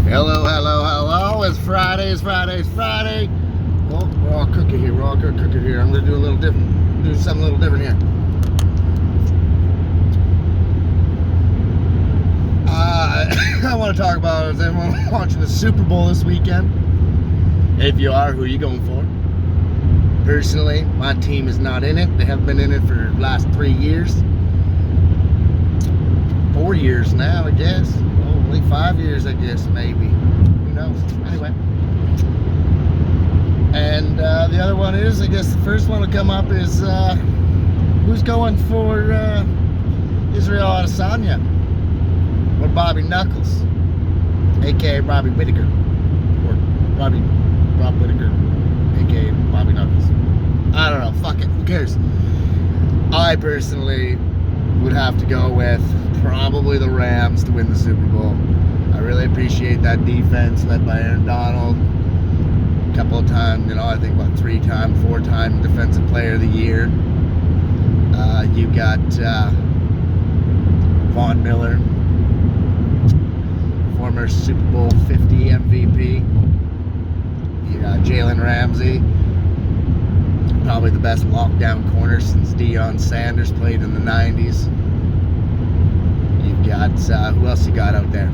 Hello, hello, hello. It's Friday. Oh, raw cookie here. I'm gonna do something a little different here. I want to talk about, is everyone watching the Super Bowl this weekend? If you are, who are you going for? Personally, my team is not in it. They have been in it for the last 3 years. 4 years now, I guess. Only 5 years, I guess, maybe. Who knows? Anyway. And the other one is, I guess the first one to come up is, who's going for Israel Adesanya? Or Bobby Knuckles, a.k.a. Robbie Whittaker. Or Rob Whittaker, a.k.a. Bobby Knuckles. I don't know, fuck it, who cares? I personally would have to go with probably the Rams to win the Super Bowl. I really appreciate that defense led by Aaron Donald. A couple of times, I think about 4-time Defensive Player of the Year. You got Von Miller, former Super Bowl 50 MVP. You got Jalen Ramsey, probably the best lockdown corner since Deion Sanders played in the 90s. You've got, who else you got out there?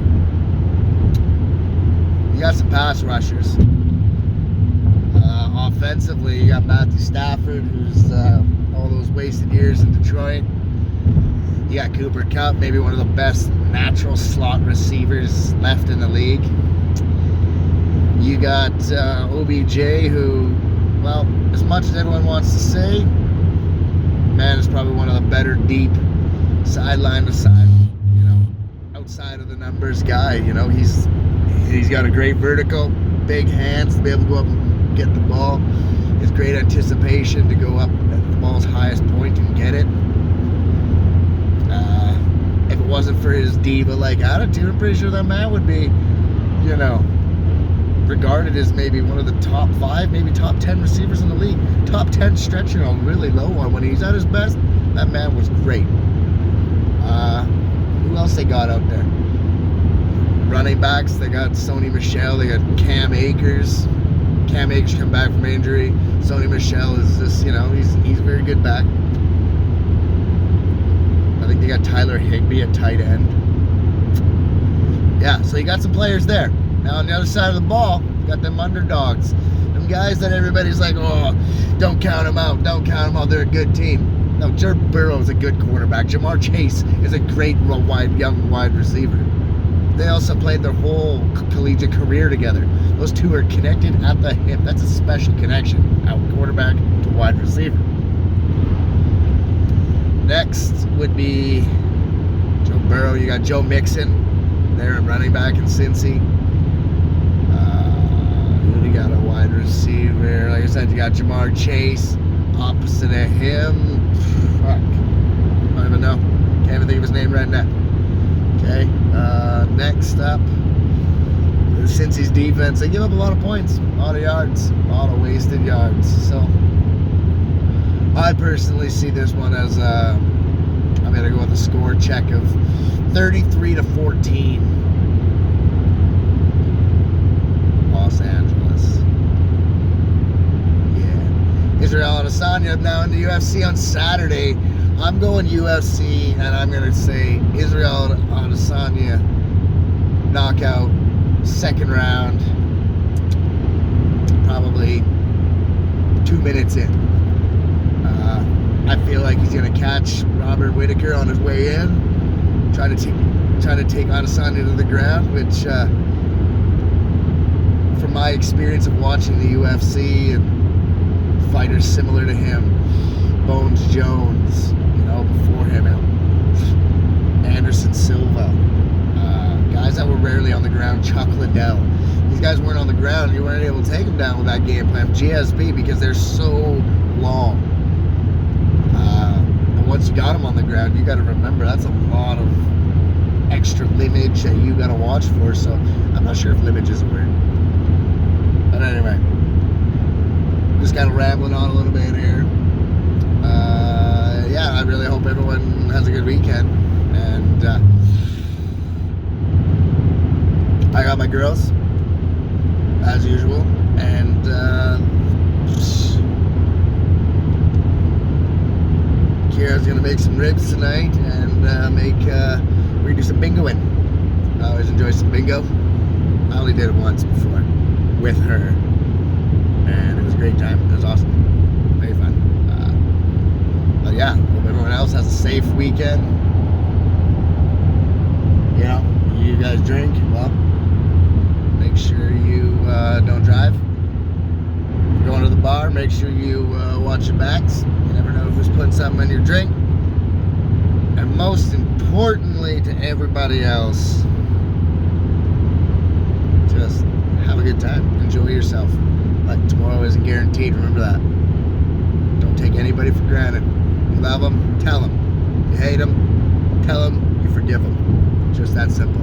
You got some pass rushers. Offensively, you got Matthew Stafford, who's all those wasted years in Detroit. You got Cooper Kupp, maybe one of the best natural slot receivers left in the league. You got OBJ, who, well, as much as everyone wants to say, man is probably one of the better deep sideline to side, outside of the numbers guy. He's got a great vertical, big hands to be able to go up and get the ball. His great anticipation to go up at the ball's highest point and get it. If it wasn't for his diva-like attitude, I'm pretty sure that man would be, regarded as maybe one of the top 5, maybe top 10 receivers in the league. Top 10 stretching a really low one. When he's at his best, that man was great. Who else they got out there? Running backs, they got Sony Michel, they got Cam Akers. Cam Akers come back from injury. Sony Michel is just, he's a very good back. I think they got Tyler Higbee at tight end. Yeah, so you got some players there. Now on the other side of the ball, you got them underdogs. Them guys that everybody's like, oh, don't count them out. They're a good team. No, Joe Burrow is a good quarterback. Jamar Chase is a great young wide receiver. They also played their whole collegiate career together. Those two are connected at the hip. That's a special connection, out quarterback to wide receiver. Next would be Joe Burrow. You got Joe Mixon there at running back in Cincy. Who do you got a wide receiver? Like I said, you got Jamar Chase. Opposite of him, fuck, I don't even know. Can't even think of his name right now. Okay, next up, Cincy's defense. They give up a lot of points, a lot of yards, a lot of wasted yards. So I personally see this one as I'm gonna go with a score check of 33-14. Los Angeles. Yeah. Israel Adesanya now in the UFC on Saturday. I'm going UFC, and I'm gonna say Israel Adesanya knockout, second round, probably 2 minutes in. I feel like he's gonna catch Robert Whittaker on his way in, trying to take Adesanya to the ground, which, from my experience of watching the UFC and fighters similar to him, Bones Jones, before him, Anderson Silva, guys that were rarely on the ground, Chuck Liddell. These guys weren't on the ground. You weren't able to take them down with that game plan. GSP, because they're so long. And once you got them on the ground, you got to remember that's a lot of extra limage that you got to watch for. So I'm not sure if limage is a word. But anyway, just kind of rambling on a little bit here. Yeah, I really hope everyone has a good weekend, and I I got my girls, as usual, and Kira's gonna make some ribs tonight, and we're gonna do some bingoing. I always enjoy some bingo. I only did it once before with her, and it was a great time. It was awesome, very fun. But yeah, hope everyone else has a safe weekend. You know, you guys drink, well, make sure you don't drive. If you're going to the bar, make sure you watch your backs. You never know who's putting something in your drink. And most importantly to everybody else, just have a good time. Enjoy yourself. But tomorrow isn't guaranteed. Remember that. Don't take anybody for granted. You love them, tell them. You hate them, tell them you forgive them. Just that simple.